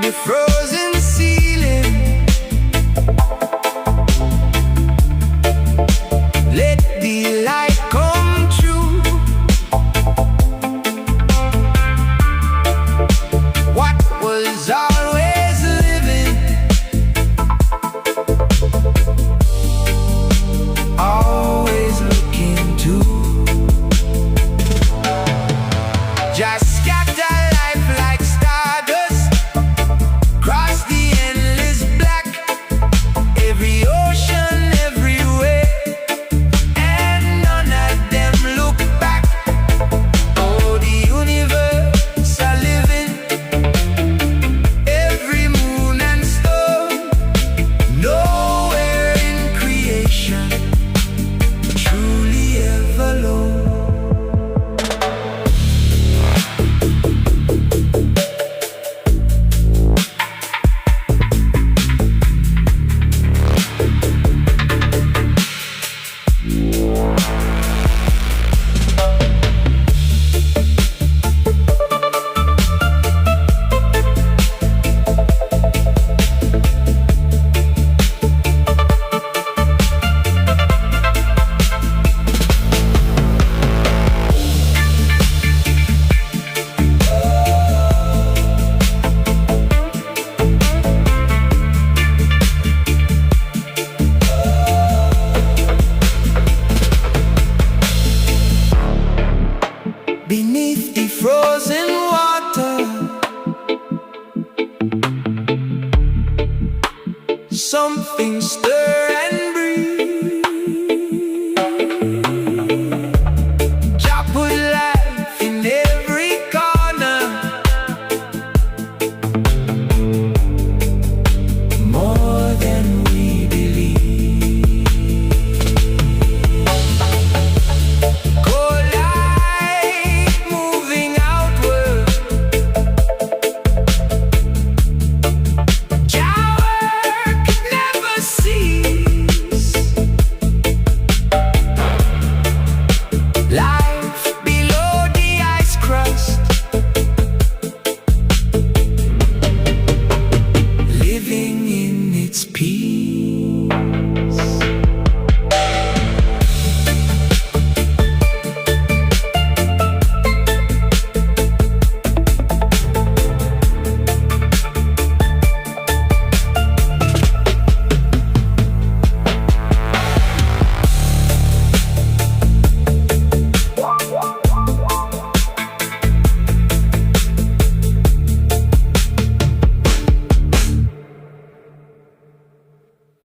the frozen ceiling. Let the light come true. What was always living, always looking to just scatter life like stardust, cross the endless black, every ocean, every way, and none of them look back. Oh, the universe are living, every moon and stone, nowhere in creation truly ever alone. Beneath the frozen water, something stir and